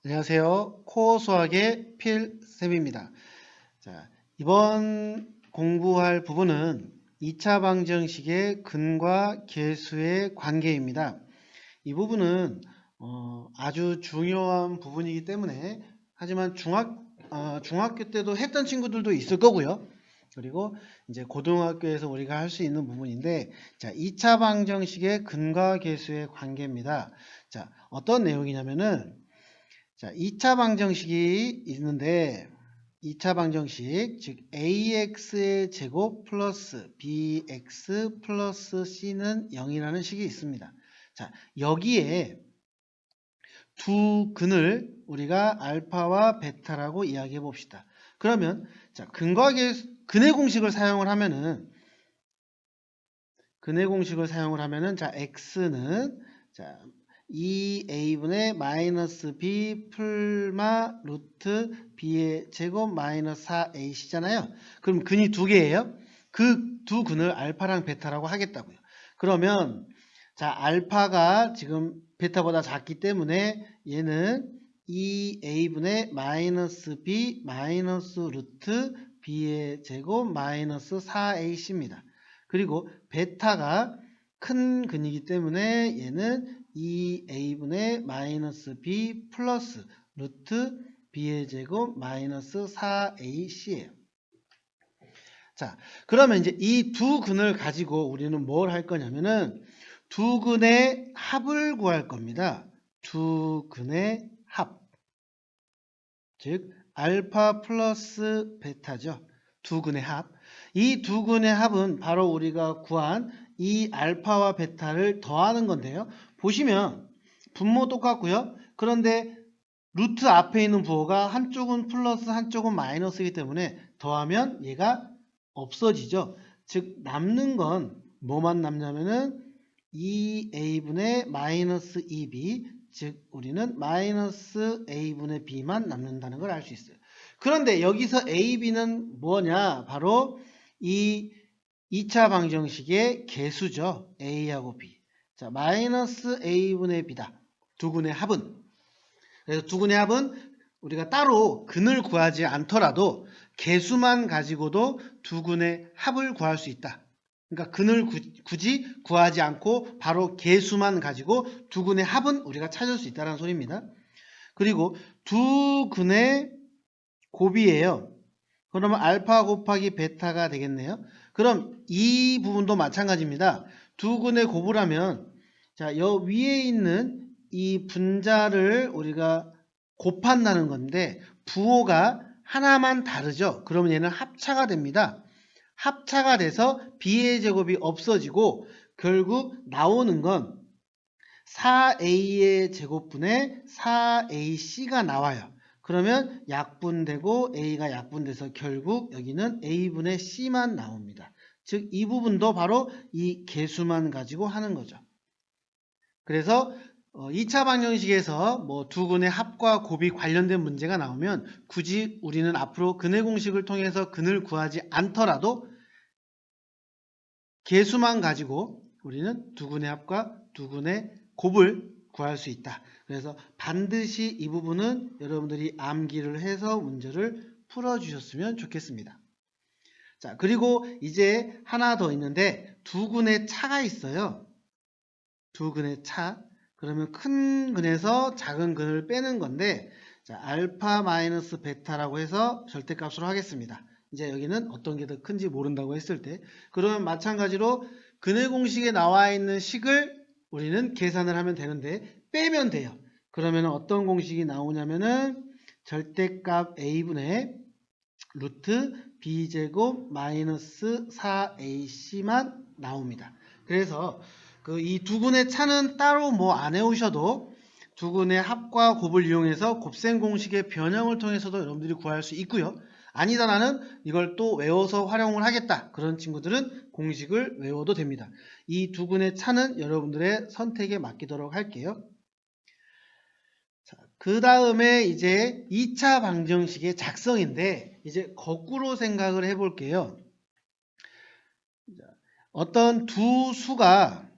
안녕하세요. 코어 수학의 필쌤입니다. 자, 이번 공부할 부분은 2차 방정식의 근과 계수의 관계입니다. 이 부분은 아주 중요한 부분이기 때문에 하지만 중학교 때도 했던 친구들도 있을 거고요. 그리고 이제 고등학교에서 우리가 할 수 있는 부분인데, 자, 2차 방정식의 근과 계수의 관계입니다. 자, 어떤 내용이냐면은 자, 2차 방정식이 있는데 2차 방정식 즉 ax의 제곱 플러스 bx 플러스 c는 0이라는 식이 있습니다. 자, 여기에 두 근을 우리가 알파와 베타라고 이야기해 봅시다. 그러면 자, 근의 공식을 사용을 하면은 자, x는 자, 2a분의 마이너스 b 풀마 루트 b의 제곱 마이너스 4ac잖아요. 그럼 근이 두 개예요. 그 두 근을 알파랑 베타라고 하겠다고요. 그러면 자, 알파가 지금 베타보다 작기 때문에 얘는 2a분의 마이너스 b 마이너스 루트 b의 제곱 마이너스 4ac입니다. 그리고 베타가 큰 근이기 때문에 얘는 2a분의 마이너스 b 플러스 루트 b의 제곱 마이너스 4ac예요. 자, 그러면 이제 이 두 근을 가지고 우리는 뭘 할 거냐면은 두 근의 합을 구할 겁니다. 두 근의 합. 즉 알파 플러스 베타죠. 두 근의 합. 이 두 근의 합은 바로 우리가 구한 이 알파와 베타를 더하는 건데요. 보시면 분모 똑같고요. 그런데 루트 앞에 있는 부호가 한쪽은 플러스 한쪽은 마이너스이기 때문에 더하면 얘가 없어지죠. 즉 남는 건 뭐만 남냐면은 2a분의 마이너스 2b 즉 우리는 마이너스 a분의 b만 남는다는 걸 알 수 있어요. 그런데 여기서 a, b는 뭐냐? 바로 이 2차 방정식의 개수죠. a하고 b. 자, 마이너스 a분의 b다. 두 근의 합은. 그래서 두 근의 합은 우리가 따로 근을 구하지 않더라도 개수만 가지고도 두 근의 합을 구할 수 있다. 그러니까 근을 굳이 구하지 않고 바로 개수만 가지고 두 근의 합은 우리가 찾을 수 있다는 소리입니다. 그리고 두 근의 곱이에요. 그러면 알파 곱하기 베타가 되겠네요. 그럼 이 부분도 마찬가지입니다. 두 근의 곱을 하면 자, 여 위에 있는 이 분자를 우리가 곱한다는 건데 부호가 하나만 다르죠. 그러면 얘는 합차가 됩니다. 합차가 돼서 b의 제곱이 없어지고 결국 나오는 건 4a의 제곱분의 4ac가 나와요. 그러면 약분되고 a가 약분돼서 결국 여기는 a분의 c만 나옵니다. 즉 이 부분도 바로 이 개수만 가지고 하는 거죠. 그래서 2차 방정식에서 뭐 두 근의 합과 곱이 관련된 문제가 나오면 굳이 우리는 앞으로 근의 공식을 통해서 근을 구하지 않더라도 개수만 가지고 우리는 두 근의 합과 두 근의 곱을 구할 수 있다. 그래서 반드시 이 부분은 여러분들이 암기를 해서 문제를 풀어주셨으면 좋겠습니다. 자, 그리고 이제 하나 더 있는데 두 근의 차가 있어요. 두 근의 차. 그러면 큰 근에서 작은 근을 빼는 건데 자, 알파 마이너스 베타라고 해서 절대값으로 하겠습니다. 이제 여기는 어떤 게 더 큰지 모른다고 했을 때 그러면 마찬가지로 근의 공식에 나와 있는 식을 우리는 계산을 하면 되는데 빼면 돼요. 그러면 어떤 공식이 나오냐면은 절대값 a분의 루트 b제곱 마이너스 4ac만 나옵니다. 그래서 그 이 두 근의 차는 따로 뭐 안 해오셔도 두 근의 합과 곱을 이용해서 곱셈 공식의 변형을 통해서도 여러분들이 구할 수 있고요. 아니다 나는 이걸 또 외워서 활용을 하겠다. 그런 친구들은 공식을 외워도 됩니다. 이 두 근의 차는 여러분들의 선택에 맡기도록 할게요. 그 다음에 이제 2차 방정식의 작성인데 이제 거꾸로 생각을 해볼게요. 어떤 두 수가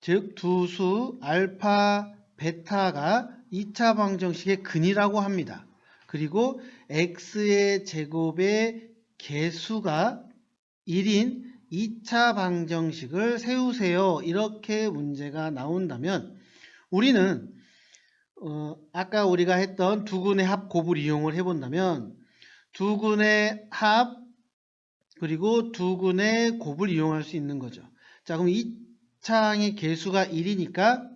즉 두 수 알파 베타가 2차 방정식의 근이라고 합니다. 그리고 x의 제곱의 개수가 1인 2차 방정식을 세우세요. 이렇게 문제가 나온다면 우리는 아까 우리가 했던 두근의 합 곱을 이용을 해본다면 두근의 합 그리고 두근의 곱을 이용할 수 있는 거죠. 자, 그럼 이 창의 개수가 1이니까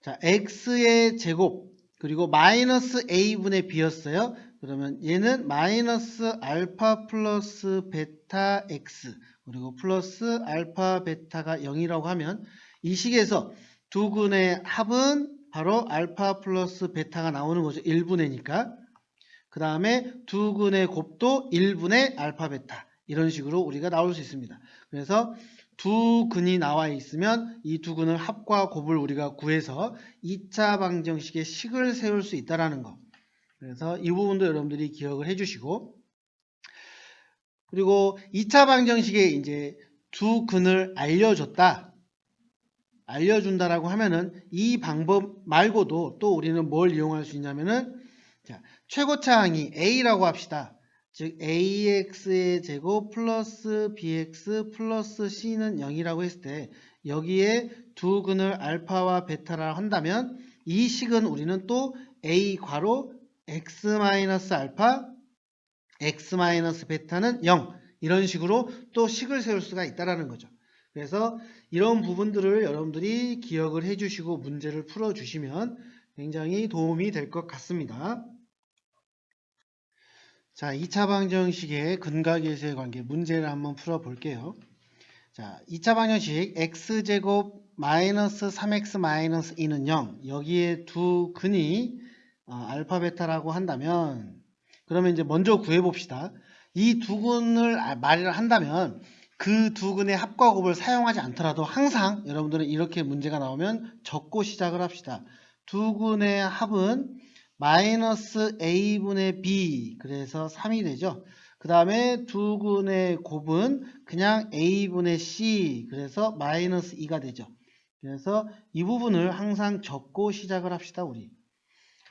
자, x의 제곱 그리고 마이너스 a분의 b였어요. 그러면 얘는 마이너스 알파 플러스 베타 x 그리고 플러스 알파 베타가 0이라고 하면 이 식에서 두근의 합은 바로 알파 플러스 베타가 나오는 거죠. 1분의니까. 그 다음에 두근의 곱도 1분의 알파 베타 이런 식으로 우리가 나올 수 있습니다. 그래서 두 근이 나와 있으면 이 두 근을 합과 곱을 우리가 구해서 2차 방정식의 식을 세울 수 있다는 거. 그래서 이 부분도 여러분들이 기억을 해주시고 그리고 2차 방정식에 이제 두 근을 알려준다라고 하면은 이 방법 말고도 또 우리는 뭘 이용할 수 있냐면은 자, 최고차항이 a라고 합시다. 즉 ax의 제곱 플러스 bx 플러스 c는 0이라고 했을 때 여기에 두 근을 알파와 베타라 한다면 이 식은 우리는 또 a 괄호 x 마이너스 알파 x 마이너스 베타는 0 이런 식으로 또 식을 세울 수가 있다라는 거죠. 그래서 이런 부분들을 여러분들이 기억을 해주시고 문제를 풀어주시면 굉장히 도움이 될 것 같습니다. 자, 2차 방정식의 근과 계수의 관계 문제를 한번 풀어볼게요. 자, 2차 방정식 x제곱 마이너스 3x 마이너스 2는 0 여기에 두 근이 알파 베타라고 한다면 그러면 이제 먼저 구해봅시다. 이 두 근을 말을 한다면 그 두 근의 합과 곱을 사용하지 않더라도 항상 여러분들은 이렇게 문제가 나오면 적고 시작을 합시다. 두 근의 합은 마이너스 a분의 b 그래서 3이 되죠. 그 다음에 두 근의 곱은 그냥 a분의 c 그래서 마이너스 2가 되죠. 그래서 이 부분을 항상 적고 시작을 합시다 우리.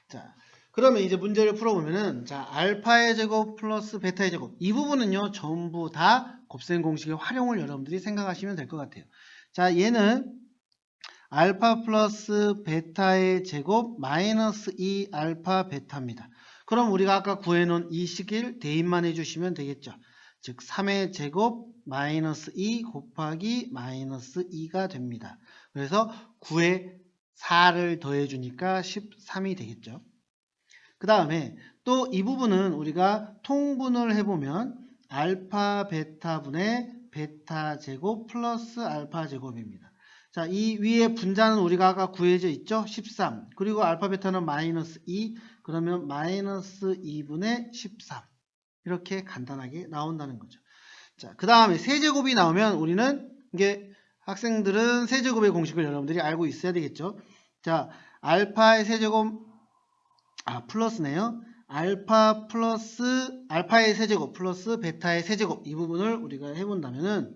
자, 그러면 이제 문제를 풀어보면은 자 알파의 제곱 플러스 베타의 제곱 이 부분은요 전부 다 곱셈 공식의 활용을 여러분들이 생각하시면 될 것 같아요. 자, 얘는 알파 플러스 베타의 제곱 마이너스 2 알파 베타입니다. 그럼 우리가 아까 구해놓은 이 식을 대입만 해주시면 되겠죠. 즉 3의 제곱 마이너스 2 곱하기 마이너스 2가 됩니다. 그래서 9에 4를 더해주니까 13이 되겠죠. 그 다음에 또 이 부분은 우리가 통분을 해보면 알파 베타분의 베타 제곱 플러스 알파 제곱입니다. 자, 이 위에 분자는 우리가 아까 구해져 있죠? 13. 그리고 알파 베타는 마이너스 2. 그러면 마이너스 2분의 13. 이렇게 간단하게 나온다는 거죠. 자, 그 다음에 세제곱이 나오면 우리는 이게 학생들은 세제곱의 공식을 여러분들이 알고 있어야 되겠죠? 자, 알파의 세제곱 플러스네요. 알파의 세제곱 플러스 베타의 세제곱 이 부분을 우리가 해본다면은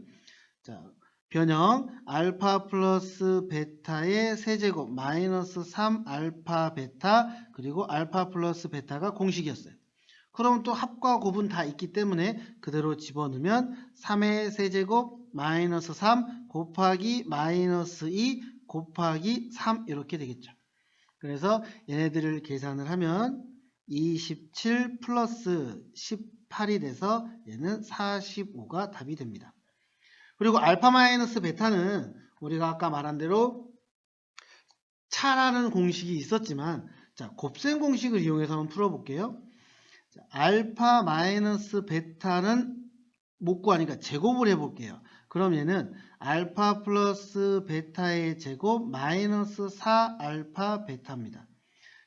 자, 변형 알파 플러스 베타의 세제곱 마이너스 3 알파 베타 그리고 알파 플러스 베타가 공식이었어요. 그럼 또 합과 곱은 다 있기 때문에 그대로 집어넣으면 3의 세제곱 마이너스 3 곱하기 마이너스 2 곱하기 3 이렇게 되겠죠. 그래서 얘네들을 계산을 하면 27 플러스 18이 돼서 얘는 45가 답이 됩니다. 그리고 알파 마이너스 베타는 우리가 아까 말한 대로 차라는 공식이 있었지만 자, 곱셈 공식을 이용해서 한번 풀어볼게요. 자, 알파 마이너스 베타는 못 구하니까 제곱을 해볼게요. 그럼 얘는 알파 플러스 베타의 제곱 마이너스 4 알파 베타입니다.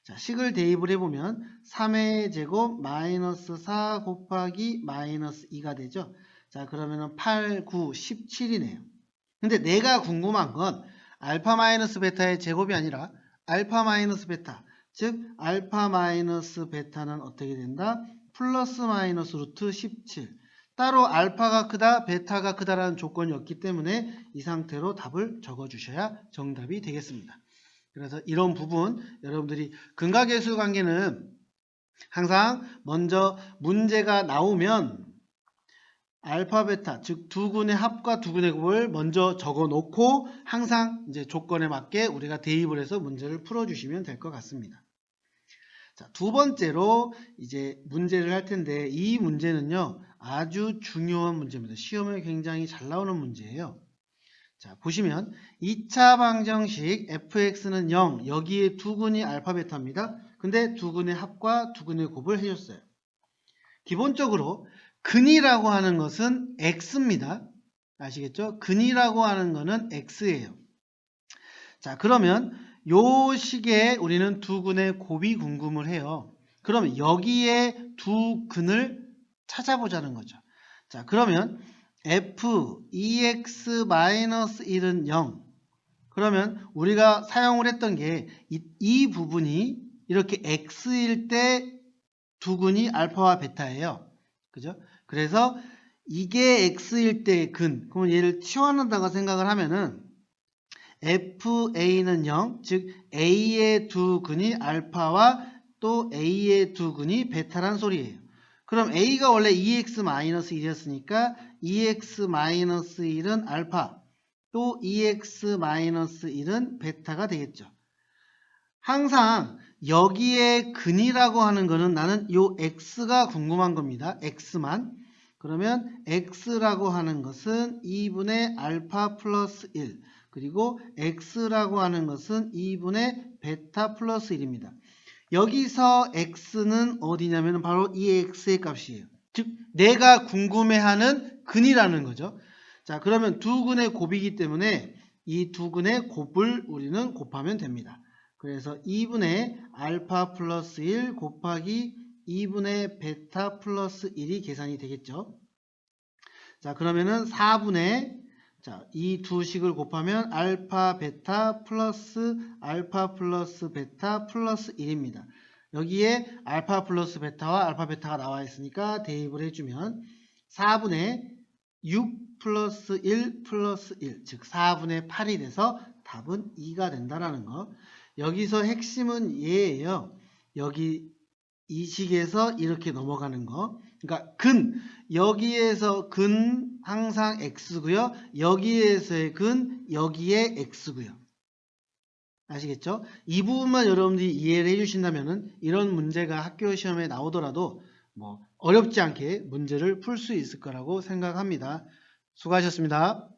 자, 식을 대입을 해보면 3의 제곱 마이너스 4 곱하기 마이너스 2가 되죠. 자, 그러면은 8, 9, 17이네요. 근데 내가 궁금한 건 알파 마이너스 베타의 제곱이 아니라 알파 마이너스 베타. 즉, 알파 마이너스 베타는 어떻게 된다? 플러스 마이너스 루트 17. 따로 알파가 크다, 베타가 크다라는 조건이 없기 때문에 이 상태로 답을 적어주셔야 정답이 되겠습니다. 그래서 이런 부분 여러분들이 근각계수 관계는 항상 먼저 문제가 나오면 알파, 베타, 즉 두근의 합과 두근의 곱을 먼저 적어 놓고 항상 이제 조건에 맞게 우리가 대입을 해서 문제를 풀어 주시면 될 것 같습니다. 자, 두 번째로 이제 문제를 할 텐데 이 문제는요, 아주 중요한 문제입니다. 시험에 굉장히 잘 나오는 문제예요. 자, 보시면 2차 방정식 fx는 0, 여기에 두근이 알파, 베타입니다. 근데 두근의 합과 두근의 곱을 해줬어요. 기본적으로 근이라고 하는 것은 x입니다. 아시겠죠? 근이라고 하는 것은 x예요. 자, 그러면 요 식에 우리는 두근의 곱이 궁금을 해요. 그러면 여기에 두 근을 찾아보자는 거죠. 자, 그러면 f 2x-1은 0. 그러면 우리가 사용을 했던 게 이 부분이 이렇게 x일 때 두근이 알파와 베타예요. 그죠? 그래서 이게 x일 때의 근. 그럼 얘를 치환한다고 생각을 하면은 FA는 0, 즉 A의 두 근이 알파와 또 A의 두 근이 베타란 소리예요. 그럼 A가 원래 2x-1이었으니까 2x-1은 알파, 또 2x-1은 베타가 되겠죠. 항상 여기에 근이라고 하는 거는 나는 요 x가 궁금한 겁니다. x만. 그러면 x라고 하는 것은 2분의 알파 플러스 1. 그리고 x라고 하는 것은 2분의 베타 플러스 1입니다. 여기서 x는 어디냐면 바로 이 x의 값이에요. 즉 내가 궁금해하는 근이라는 거죠. 자, 그러면 두 근의 곱이기 때문에 이 두 근의 곱을 우리는 곱하면 됩니다. 그래서 2분의 알파 플러스 1 곱하기 2분의 베타 플러스 1이 계산이 되겠죠. 자, 그러면은 4분의 이 두 식을 곱하면 알파 베타 플러스 베타 플러스 1입니다. 여기에 알파 플러스 베타와 알파 베타가 나와 있으니까 대입을 해주면 4분의 6 플러스 1 플러스 1, 즉 4분의 8이 돼서 답은 2가 된다라는 거. 여기서 핵심은 얘예요. 여기 이 식에서 이렇게 넘어가는 거. 그러니까 근, 여기에서 근 항상 x고요. 여기에서의 근, 여기에 x고요. 아시겠죠? 이 부분만 여러분들이 이해를 해주신다면 이런 문제가 학교 시험에 나오더라도 뭐 어렵지 않게 문제를 풀 수 있을 거라고 생각합니다. 수고하셨습니다.